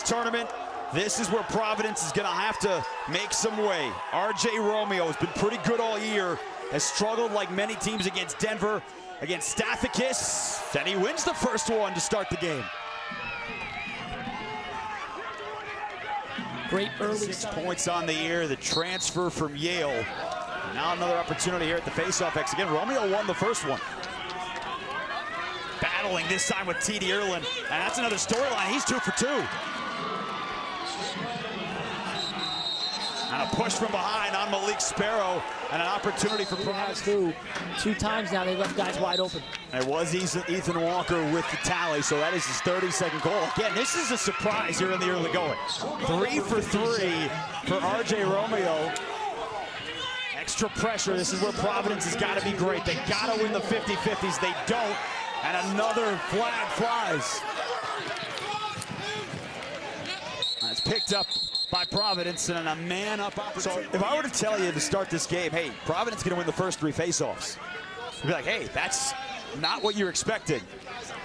tournament, this is where Providence is going to have to make some way. R.J. Romeo has been pretty good all year, has struggled like many teams against Denver, against Stathakis, and he wins the first one to start the game. Great early 6 points on the year, the transfer from Yale. Now another opportunity here at the Faceoff X. Again, Romeo won the first one. Battling this time with T.D. Ierlan, and that's another storyline. He's 2 for 2. And a push from behind on Malik Sparrow, and an opportunity for Providence. 2 times now they left guys wide open. It was Ethan Walker with the tally, so that is his 32nd goal. Again, this is a surprise here in the early going. 3 for 3 for R.J. Romeo. Extra pressure. This is where Providence has got to be great. They got to win the 50-50s. They don't. And another flag flies. That's picked up by Providence and a man-up opportunity. So if I were to tell you to start this game, hey, Providence is going to win the first 3 face-offs, you'd be like, hey, that's not what you're expecting.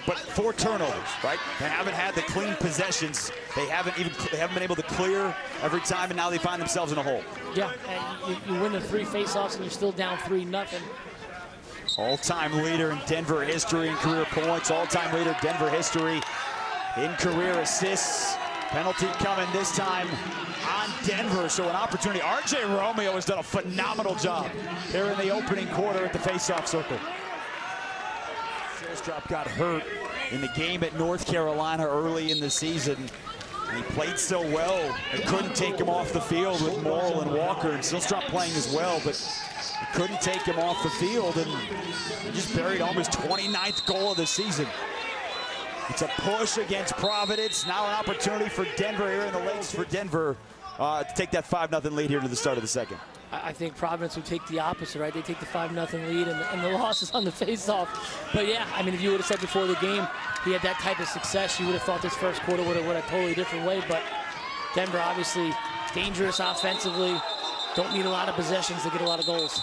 But 4 turnovers, right? They haven't had the clean possessions. They haven't been able to clear every time, and now they find themselves in a hole. Yeah, and you win the 3 face-offs and you're still down 3-0. All-time leader in Denver history in career points. All-time leader Denver history in career assists. Penalty coming this time on Denver, so an opportunity. R.J. Romeo has done a phenomenal job there in the opening quarter at the face-off circle. Shilstrop got hurt in the game at North Carolina early in the season. And he played so well, they couldn't take him off the field with Morrill and Walker, and Shilstrop playing as well, but they couldn't take him off the field, and he just buried home his 29th goal of the season. It's a push against Providence. Now an opportunity for Denver here in the Lakes for Denver to take that 5-0 lead here to the start of the second. I think Providence would take the opposite, right? They take the 5-0 lead and the loss is on the face-off. But yeah, I mean, if you would have said before the game he had that type of success, you would have thought this first quarter would have went a totally different way. But Denver obviously dangerous offensively, don't need a lot of possessions to get a lot of goals.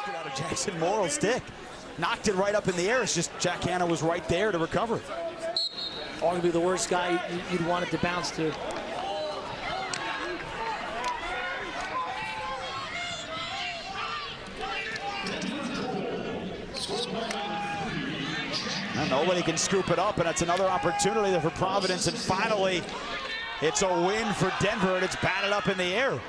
Get out of Jackson Morrill's stick. Knocked it right up in the air. It's just Jack Hanna was right there to recover. Arguably the worst guy you'd want it to bounce to. And nobody can scoop it up, and it's another opportunity there for Providence. And finally, it's a win for Denver, and it's batted up in the air.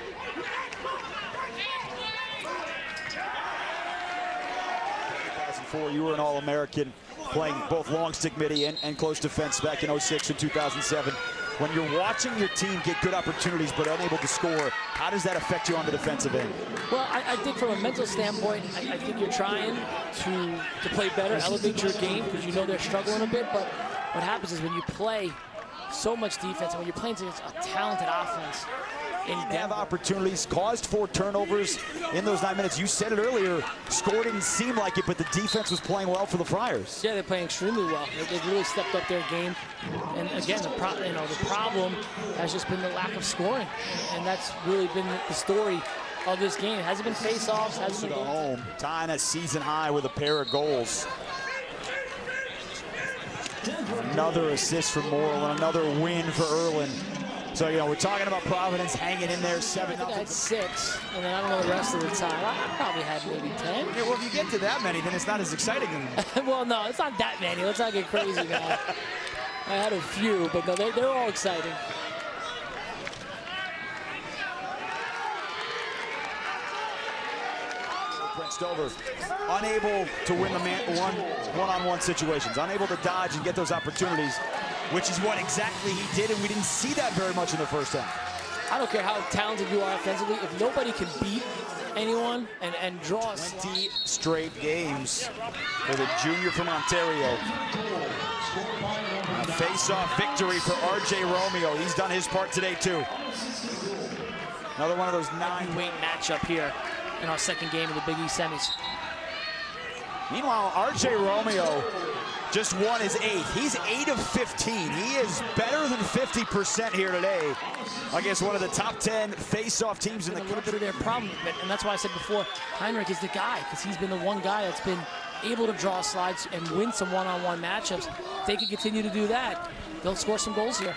You were an All-American playing both long stick midi and close defense back in 06 and 2007. When you're watching your team get good opportunities but unable to score, how does that affect you on the defensive end? Well, I think from a mental standpoint, I think you're trying to play better, elevate your game, because you know they're struggling a bit. But what happens is when you play so much defense and when you're playing against a talented offense, They have opportunities, caused 4 turnovers in those 9 minutes. You said it earlier, score didn't seem like it, but the defense was playing well for the Friars. Yeah, they're playing extremely well. They've really stepped up their game. And again, the problem has just been the lack of scoring. And that's really been the story of this game. It hasn't been face-offs, hasn't been home. Tying a season high with a pair of goals. Another assist for Morrill and another win for Ierlan. So, you know, we're talking about Providence hanging in there 7-0. I think I had 6, and then I don't know the rest of the time. I probably had maybe 10. Yeah, well, if you get to that many, then it's not as exciting anymore. Well, no, it's not that many. Let's not get crazy now. I had a few, but no, they're all exciting. Brent Stover, unable to win the one-on-one situations, unable to dodge and get those opportunities, which is what exactly he did, and we didn't see that very much in the first half. I don't care how talented you are offensively, if nobody can beat anyone and draw 20 straight games for the junior from Ontario. A face-off victory for R.J. Romeo. He's done his part today, too. Another one of those 9-weight matchup here in our second game of the Big East semis. Meanwhile, R.J. Romeo just won his 8th. He's 8 of 15. He is better than 50% here today against one of the top 10 face-off teams in the country. A little bit of their problem, and that's why I said before, Heinrich is the guy, because he's been the one guy that's been able to draw slides and win some one-on-one matchups. If they can continue to do that, they'll score some goals here.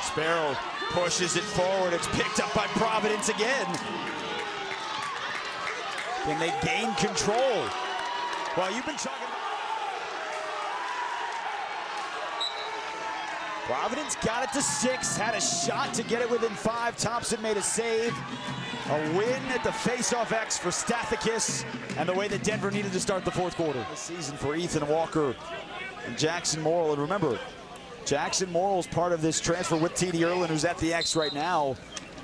Sparrow pushes it forward. It's picked up by Providence again. Can they gain control? Well, you've been talking about Providence got it to 6, had a shot to get it within 5. Thompson made a save. A win at the Faceoff X for Stathakis, and the way that Denver needed to start the fourth quarter. This season for Ethan Walker and Jackson Morrill. And remember, Jackson Morrill is part of this transfer with T.D. Ierlan, who's at the X right now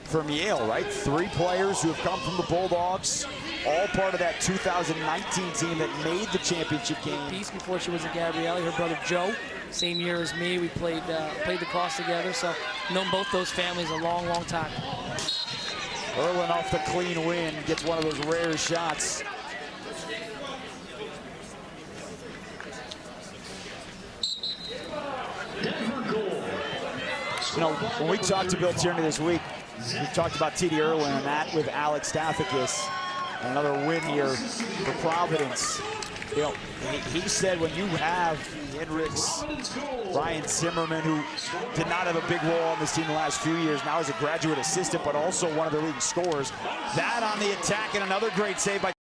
from Yale, right? 3 players who have come from the Bulldogs, all part of that 2019 team that made the championship game. Piece before she was at Gabrielle, her brother Joe, same year as me. We played lacrosse together, so known both those families a long, long time. Ierlan off the clean win, gets one of those rare shots. You know, when we talked to Bill Tierney this week, we talked about T.D. Ierlan and that with Alec Stathakis. Another win here for Providence. You know, he said when you have Hendricks, Ryan Zimmerman, who did not have a big role on this team the last few years, now as a graduate assistant, but also one of the leading scorers, that on the attack, and another great save by